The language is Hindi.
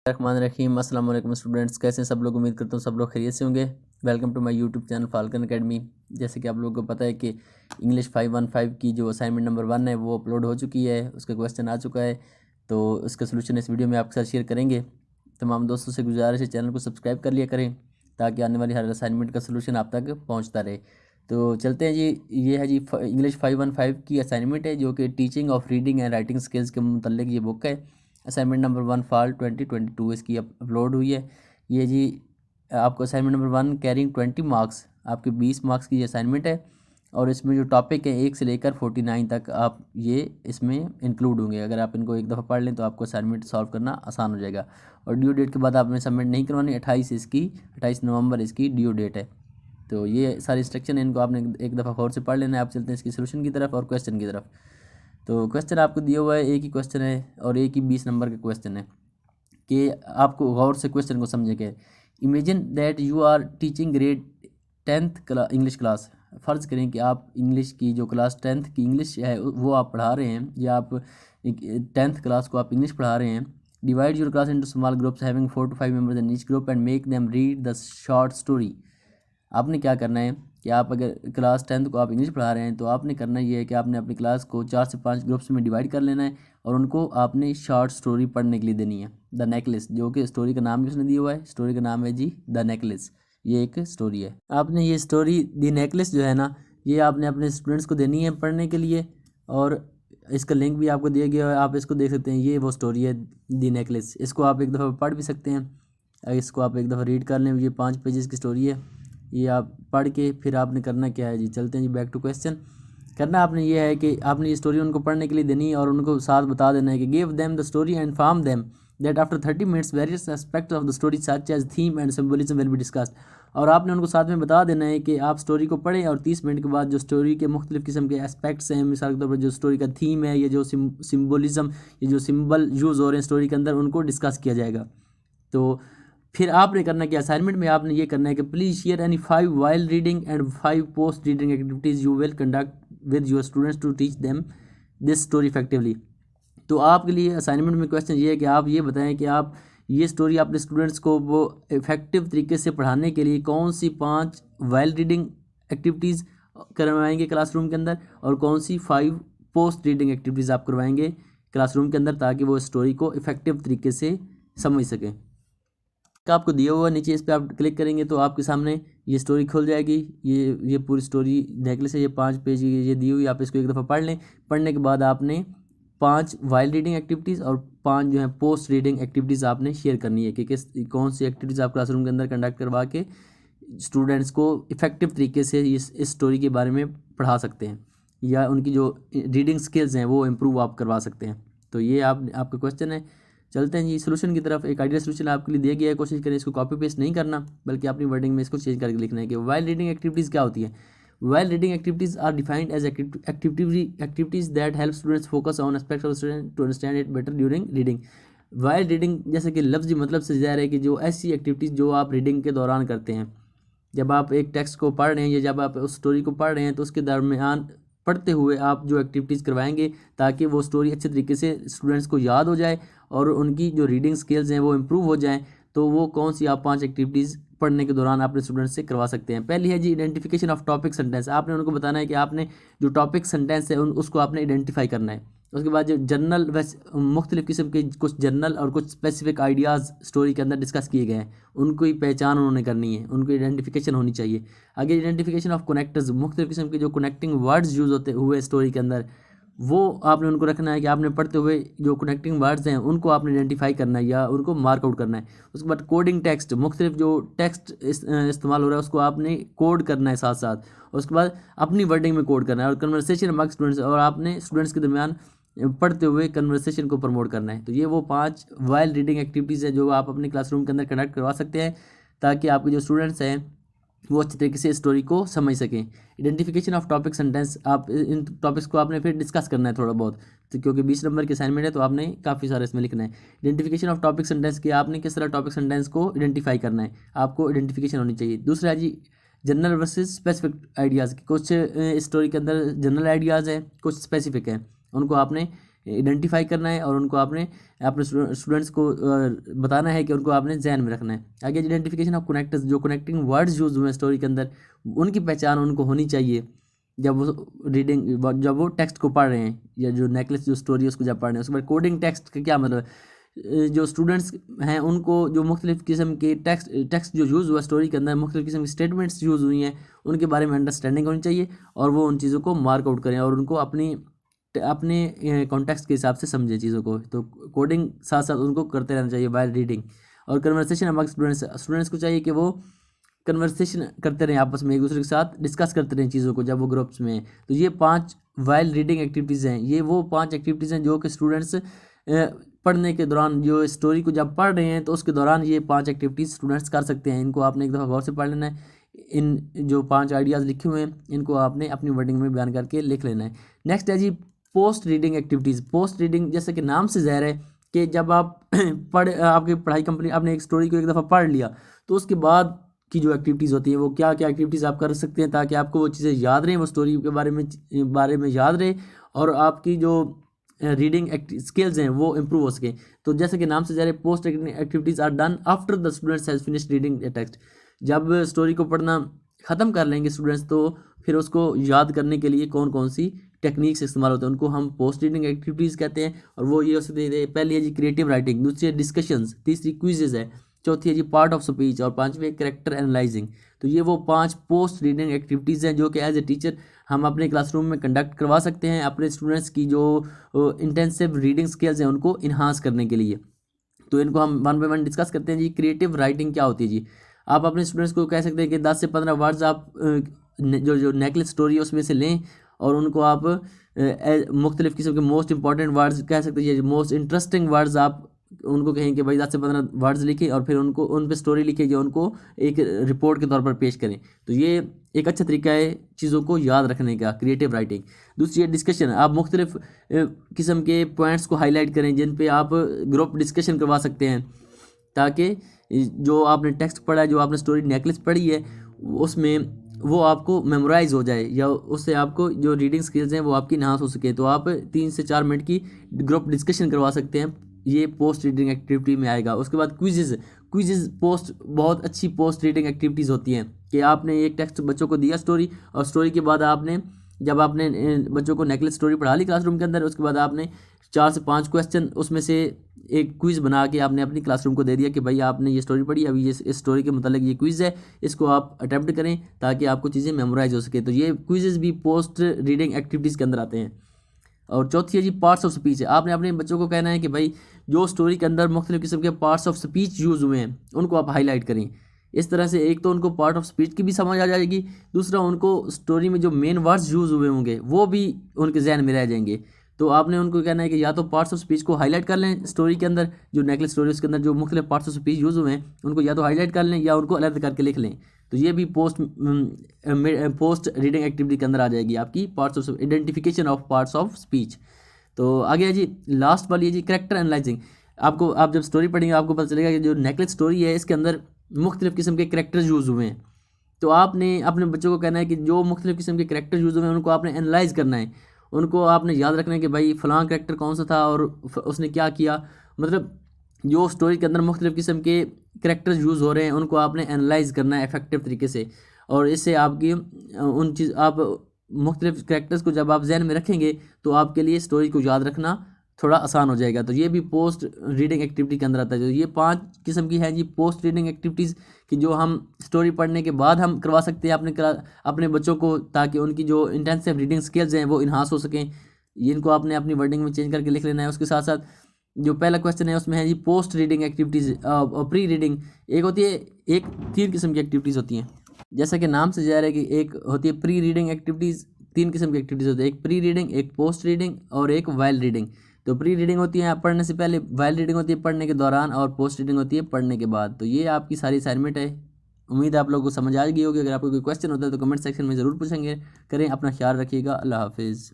रहमान रहीम। अस्सलाम वालेकुम स्टूडेंट्स, कैसे हैं सब लोग। उम्मीद करता हूँ सब लोग खैरियत से होंगे। Welcome to my YouTube channel Falcon academy. जैसे कि आप लोगों को पता है कि इंग्लिश 515 की जो असाइनमेंट नंबर 1 है वो अपलोड हो चुकी है, उसका क्वेश्चन आ चुका है। तो उसका सोल्यूशन इस वीडियो में आपके साथ शेयर करेंगे। तमाम दोस्तों से गुजारिश है चैनल को सब्सक्राइब कर लिया करें ताकि आने वाली हर असाइनमेंट का सोल्यूशन आप तक पहुँचता रहे। तो चलते हैं जी। ये है जी इंग्लिश 515 की असाइनमेंट है जो कि teaching of reading and writing skills के मुतल्लिक ये बुक है। असाइनमेंट नंबर 1 फॉल 2022 इसकी अपलोड हुई है। ये जी आपको असाइनमेंट नंबर 1 कैरिंग 20 मार्क्स, आपके 20 मार्क्स की ये असाइनमेंट है। और इसमें जो टॉपिक है 1 से लेकर 49 तक आप ये इसमें इंक्लूड होंगे। अगर आप इनको एक दफ़ा पढ़ लें तो आपको असाइनमेंट सॉल्व करना आसान हो जाएगा। और ड्यू डेट के बाद आपने सबमिट नहीं करवानी। 28 नवंबर इसकी ड्यू डेट है। तो ये सारी इंस्ट्रक्शन है, इनको आपने एक दफ़ा गौर से पढ़ लेना है। आप चलते हैं इसकी सोल्यूशन की तरफ और क्वेश्चन की तरफ। तो क्वेश्चन आपको दिया हुआ है, एक ही क्वेश्चन है और एक ही 20 नंबर का क्वेश्चन है कि आपको गौर से क्वेश्चन को समझे के imagine that you are teaching grade 10th English class. फ़र्ज़ करें कि आप इंग्लिश की जो क्लास 10th की इंग्लिश है वो आप पढ़ा रहे हैं, या आप 10th क्लास को आप इंग्लिश पढ़ा रहे हैं। Divide your class into small groups having 4 to 5 members in each group and make them read the short story. आपने क्या करना है कि आप अगर क्लास 10th को आप इंग्लिश पढ़ा रहे हैं तो आपने करना ये है कि आपने अपनी क्लास को 4 से 5 ग्रुप्स में डिवाइड कर लेना है और उनको आपने शॉर्ट स्टोरी पढ़ने के लिए देनी है। द नेकलेस, जो कि स्टोरी का नाम भी उसने दिया हुआ है। स्टोरी का नाम है जी द नेकलेस। ये एक स्टोरी है। आपने ये स्टोरी द नेकलेस जो है ना, ये आपने अपने स्टूडेंट्स को देनी है पढ़ने के लिए। और इसका लिंक भी आपको दिया गया है, आप इसको देख सकते हैं। ये वो स्टोरी है द नेकलेस। इसको आप एक दफ़ा पढ़ भी सकते हैं। इसको आप एक दफ़ा रीड कर लें। ये 5 पेजेस की स्टोरी है। ये आप पढ़ के फिर आपने करना क्या है जी, चलते हैं जी बैक टू क्वेश्चन। करना आपने ये है कि आपने ये स्टोरी उनको पढ़ने के लिए देनी है और उनको साथ बता देना है कि give them the story and inform them that after 30 minutes various aspects of the story such as theme and symbolism will be discussed. और आपने उनको साथ में बता देना है कि आप स्टोरी को पढ़ें और 30 मिनट के बाद जो स्टोरी के मुख्तलिफ किस्म के एस्पेक्ट्स हैं, मिसाल के तौर पर जो स्टोरी का थीम है, ये जो सिम्बोलिज्म, ये जो सिंबल यूज़ हो रहे हैं स्टोरी के अंदर, उनको डिस्कस किया जाएगा। तो फिर आपने करना क्या, असाइनमेंट में आपने ये करना है कि please share any 5 while reading and 5 post reading activities you will conduct with your students to teach them this story effectively. तो आपके लिए असाइनमेंट में क्वेश्चन ये है कि आप ये बताएं कि आप ये स्टोरी अपने स्टूडेंट्स को वो इफेक्टिव तरीके से पढ़ाने के लिए कौन सी 5 वाइल रीडिंग एक्टिविटीज़ करवाएंगे क्लासरूम के अंदर और कौन सी 5 पोस्ट रीडिंग एक्टिविटीज़ आप करवाएंगे क्लासरूम के अंदर, ताकि वो स्टोरी को इफेक्टिव तरीके से समझ सकें। का आपको दिया हुआ नीचे इस पर आप क्लिक करेंगे तो आपके सामने ये स्टोरी खुल जाएगी। ये पूरी स्टोरी नेकलेस है, ये 5 पेज की ये दी हुई। आप इसको एक दफ़ा पढ़ लें। पढ़ने के बाद आपने 5 वाइल रीडिंग एक्टिविटीज़ और 5 जो है पोस्ट रीडिंग एक्टिविटीज़ आपने शेयर करनी है कि कौन सी एक्टिविटीज़ आप क्लासरूम के अंदर कंडक्ट करवा के स्टूडेंट्स को इफ़ेक्टिव तरीके से इस स्टोरी के बारे में पढ़ा सकते हैं, या उनकी जो रीडिंग स्किल्स हैं वो इम्प्रूव आप करवा सकते हैं। तो ये आपका क्वेश्चन है। चलते हैं जी सोल्यूशन की तरफ। एक आइडिया सोल्यूशन आपके लिए दिया गया है। कोशिश करें इसको कॉपी पेस्ट नहीं करना, बल्कि अपनी वर्डिंग में इसको चेंज करके लिखना है कि वाइल रीडिंग एक्टिविटीज़ क्या होती है। While reading activities are defined as activities that help students focus on aspect of student to understand it better during reading. While reading जैसे कि लफ्ज़ी मतलब से ज़ाहिर है कि जो ऐसी एक्टिविटीज़ जो आप रीडिंग के दौरान करते हैं, जब आप एक टेक्स्ट को पढ़ रहे हैं या जब आप उस स्टोरी को पढ़ रहे हैं तो उसके दरमियान पढ़ते हुए आप जो एक्टिविटीज़ करवाएंगे ताकि वो स्टोरी अच्छे तरीके से स्टूडेंट्स को याद हो जाए और उनकी जो रीडिंग स्किल्स हैं वो इम्प्रूव हो जाएं। तो वो कौन सी आप 5 एक्टिविटीज़ पढ़ने के दौरान अपने स्टूडेंट्स से करवा सकते हैं। पहली है जी आइडेंटिफिकेशन ऑफ टॉपिक सेंटेंस। आपने उनको बताना है कि आपने जो टॉपिक सेंटेंस है उसको आपने आइडेंटिफाई करना है। उसके बाद जो जनरल मुख्तलिफ़ किस्म के कुछ जनरल और कुछ स्पेसिफिक आइडियाज़ स्टोरी के अंदर डिस्कस किए गए हैं, उनको ही पहचान उन्होंने करनी है, उनको आइडेंटिफिकेशन होनी चाहिए। आगे आइडेंटिफिकेशन ऑफ कनेक्टर्स, मुख्तलिफ़ किस्म के जो कनेक्टिंग वर्ड्स यूज़ होते हुए स्टोरी के अंदर, वो आपने उनको रखना है कि आपने पढ़ते हुए जो कनेक्टिंग वर्ड्स हैं उनको आपने आइडेंटिफाई करना है या उनको मार्क आउट करना है। उसके बाद कोडिंग टेक्स्ट, मुख्तलिफ जो टेक्स्ट इस्तेमाल हो रहा है उसको आपने कोड करना है साथ साथ। उसके बाद अपनी वर्डिंग में कोड करना है और कन्वर्सेशन अमंग स्टूडेंट्स, और आपने स्टूडेंट्स के दरमियान पढ़ते हुए कन्वर्सेशन को प्रमोट करना है। तो ये वो 5 वाइल रीडिंग एक्टिविटीज़ है जो आप अपने क्लासरूम के अंदर कंडक्ट करवा सकते हैं ताकि आपके जो स्टूडेंट्स हैं वो अच्छे तरीके से स्टोरी को समझ सकें। आइडेंटिफिकेशन ऑफ टॉपिक सेंटेंस, आप इन टॉपिक्स को आपने फिर डिस्कस करना है थोड़ा बहुत, तो क्योंकि 20 नंबर की असाइनमेंट है तो आपने काफ़ी सारा इसमें लिखना है। आइडेंटिफिकेशन ऑफ टॉपिक सेंटेंस कि आपने किस तरह टॉपिक सेंटेंस को आइडेंटिफाई करना है, आपको आइडेंटिफिकेशन होनी चाहिए। दूसरा है जी जनरल वर्सेस स्पेसिफिक आइडियाज़। कुछ स्टोरी के अंदर जनरल आइडियाज़ हैं, कुछ स्पेसिफिक हैं, उनको आपने आइडेंटिफाई करना है और उनको आपने अपने स्टूडेंट्स को बताना है कि उनको आपने ध्यान में रखना है। आगे आइडेंटिफिकेशन ऑफ कनेक्टर्स, जो कनेक्टिंग वर्ड्स यूज हुए हैं स्टोरी के अंदर उनकी पहचान उनको होनी चाहिए जब जब वो टेक्स्ट को पढ़ रहे हैं, या जो नेकलेस जो स्टोरी है उसको जब पढ़ रहे हैं। उसके बाद कोडिंग टेक्स्ट का क्या मतलब है, जो स्टूडेंट्स हैं उनको जो मुख्तलिफ़ किस्म के टेक्स्ट जो यूज़ हुआ स्टोरी के अंदर, मुख्तलिफ़ किस्म की स्टेटमेंट्स यूज़ हुई हैं उनके बारे में अंडरस्टैंडिंग होनी चाहिए और वो उन चीज़ों को मार्क आउट करें और उनको अपने कॉन्टेक्स्ट के हिसाब से समझें चीज़ों को। तो कोडिंग साथ साथ उनको करते रहना चाहिए वाइल रीडिंग। और कन्वर्सेशन अमंग स्टूडेंट्स को चाहिए कि वो कन्वर्सेशन करते रहें, आपस में एक दूसरे के साथ डिस्कस करते रहें चीज़ों को जब वो ग्रुप्स में हैं। तो ये 5 वाइल रीडिंग एक्टिविटीज़ हैं, ये वो 5 एक्टिविटीज़ हैं जो कि स्टूडेंट्स पढ़ने के दौरान, जो स्टोरी को जब पढ़ रहे हैं तो उसके दौरान ये 5 एक्टिविटीज़ स्टूडेंट्स कर सकते हैं। इनको आपने एक दफ़ा गौर से पढ़ लेना है। इन जो 5 आइडियाज़ लिखे हुए हैं इनको आपने अपनी वर्डिंग में बयान करके लिख लेना है। नेक्स्ट है G post reading activities. Post reading जैसे कि नाम से ज़ाहिर है कि जब आप आपकी पढ़ाई कंप्लीट, आपने एक स्टोरी को एक दफ़ा पढ़ लिया तो उसके बाद की जो एक्टिविटीज़ होती हैं वो क्या क्या एक्टिविटीज़ आप कर सकते हैं ताकि आपको वो चीज़ें याद रहें, वो स्टोरी के बारे में याद रहे और आपकी जो रीडिंग स्किल्स हैं वो इम्प्रूव हो सके। तो जैसे कि नाम से ज़ाहिर है post activities are done after the students has finished reading a text. जब स्टोरी को पढ़ना ख़त्म कर लेंगे स्टूडेंट्स तो फिर उसको याद करने के लिए कौन कौन सी टेक्निक्स इस्तेमाल होते हैं उनको हम पोस्ट रीडिंग एक्टिविटीज़ कहते हैं। और वो ये हो सकती है, पहली है जी क्रिएटिव राइटिंग, दूसरी है डिस्कशंस, तीसरी क्विजेज है, चौथी है जी पार्ट ऑफ स्पीच और पांचवी है कैरेक्टर एनालाइजिंग। तो ये वो 5 पोस्ट रीडिंग एक्टिविटीज़ हैं जो कि एज ए टीचर हम अपने क्लासरूम में कंडक्ट करवा सकते हैं अपने स्टूडेंट्स की जो इंटेंसिव रीडिंग स्किल्स हैं उनको इन्हांस करने के लिए। तो इनको हम वन बाय वन डिस्कस करते हैं जी। क्रिएटिव राइटिंग क्या होती है जी, आप अपने स्टूडेंट्स को कह सकते हैं कि 10 से 15 वर्ड्स आप जो नेकलेस स्टोरी है उसमें से लें और उनको आप मुख्तलिफ़ किस्म के मोस्ट इंपॉर्टेंट वर्ड्स कह सकते हैं, मोस्ट इंटरेस्टिंग वर्ड्स आप उनको कहें कि भाई 10 से 15 वर्ड्स लिखें और फिर उनको उन पे स्टोरी लिखें जो उनको एक रिपोर्ट के तौर पर पेश करें। तो ये एक अच्छा तरीका है चीज़ों को याद रखने का, क्रिएटिव राइटिंग। दूसरी है डिस्कशन, आप मुख्तलिफ़ किस्म के पॉइंट्स को हाईलाइट करें जिन पे आप ग्रुप डिस्कशन करवा सकते हैं ताकि जो आपने टेक्स्ट पढ़ा है, जो आपने स्टोरी नेकलेस पढ़ी है उसमें वो आपको मेमोराइज़ हो जाए या उससे आपको जो रीडिंग स्किल्स हैं वो आपकी इन्हांस हो सके। तो आप 3 से 4 मिनट की ग्रुप डिस्कशन करवा सकते हैं, ये पोस्ट रीडिंग एक्टिविटी में आएगा। उसके बाद क्विजेज़ पोस्ट बहुत अच्छी पोस्ट रीडिंग एक्टिविटीज़ होती हैं कि आपने एक टेक्स्ट बच्चों को दिया स्टोरी और स्टोरी के बाद जब आपने बच्चों को नेकलेस स्टोरी पढ़ा ली क्लासरूम के अंदर, उसके बाद आपने 4 से 5 क्वेश्चन उसमें से एक क्विज़ बना के आपने अपनी क्लासरूम को दे दिया कि भाई आपने ये स्टोरी पढ़ी, अभी ये इस स्टोरी के मतलब ये क्विज़ है, इसको आप अटैम्प्ट करें ताकि आपको चीज़ें मेमोराइज हो सके। तो ये क्विजेज़ भी पोस्ट रीडिंग एक्टिविटीज़ के अंदर आते हैं। और चौथी है जी पार्ट्स ऑफ स्पीच है, आपने अपने बच्चों को कहना है कि भाई जो स्टोरी के अंदर मुख्तलिफ़ किस्म के पार्ट्स ऑफ स्पीच यूज़ हुए हैं उनको आप हाईलाइट करें। इस तरह से एक तो उनको पार्ट ऑफ स्पीच की भी समझ आ जाएगी, दूसरा उनको स्टोरी में जो मेन वर्ड्स यूज़ हुए होंगे वो भी उनके जहन में रह जाएंगे। तो आपने उनको कहना है कि या तो पार्ट्स ऑफ स्पीच को हाईलाइट कर लें स्टोरी के अंदर, जो नेकलेस स्टोरी उसके अंदर जो मुख्तलिफ पार्ट्स ऑफ स्पीच यूज़ हुए हैं उनको या तो हाईलाइट कर लें या उनको अलग करके लिख लें। तो ये भी पोस्ट रीडिंग एक्टिविटी के अंदर आ जाएगी आपकी parts of identification of parts of speech. तो आगे है जी लास्ट वाली है जी कैरेक्टर एनालाइजिंग। आप जब स्टोरी पढ़ेंगे आपको पता चलेगा कि जो नेकलेस स्टोरी है इसके अंदर मुख्तलिफ़ किस्म के कैरेक्टर्स यूज़ हुए हैं। तो आपने अपने बच्चों को कहना है कि जो मुख्तलिफ़ किस्म के कैरेक्टर यूज़ हुए हैं उनको आपने एनालाइज करना है, उनको आपने याद रखना है कि भाई फ़लाँ कैरेक्टर कौन सा था और उसने क्या किया। मतलब जो स्टोरी के अंदर मुख्तलिफ़ किस्म के कैरेक्टर्स यूज़ हो रहे हैं उनको आपने एनालाइज करना है इफेक्टिव तरीके से, और इससे आपकी आप मुख्तलिफ़ कैरेक्टर्स को जब आप जहन में रखेंगे तो आपके लिए स्टोरी को याद रखना थोड़ा आसान हो जाएगा। तो ये भी पोस्ट रीडिंग एक्टिविटी के अंदर आता है। तो ये 5 किस्म की है जी पोस्ट रीडिंग एक्टिविटीज़ कि जो हम स्टोरी पढ़ने के बाद हम करवा सकते हैं अपने बच्चों को ताकि उनकी जो इंटेंसिव रीडिंग स्किल्स हैं वो इन्हांस हो सकें। इनको आपने अपनी वर्डिंग में चेंज करके लिख लेना है। उसके साथ साथ जो पहला क्वेश्चन है उसमें है G post reading activities pre reading. एक होती है, 3 किस्म की एक्टिविटीज़ होती हैं, जैसा कि नाम से ज़ाहिर है कि एक होती है प्री रीडिंग एक्टिविटीज़। 3 किस्म की एक्टिविटीज़ होती है, एक प्री रीडिंग, एक पोस्ट रीडिंग और एक वाइल रीडिंग। तो प्री रीडिंग होती है पढ़ने से पहले, वाइल रीडिंग होती है पढ़ने के दौरान और पोस्ट रीडिंग होती है पढ़ने के बाद। तो ये आपकी सारी असाइनमेंट है। उम्मीद है आप लोगों को समझ आ गई होगी। अगर आपको कोई क्वेश्चन होता है तो कमेंट सेक्शन में ज़रूर पूछेंगे करें। अपना ख्याल रखिएगा। अल्लाह हाफिज़।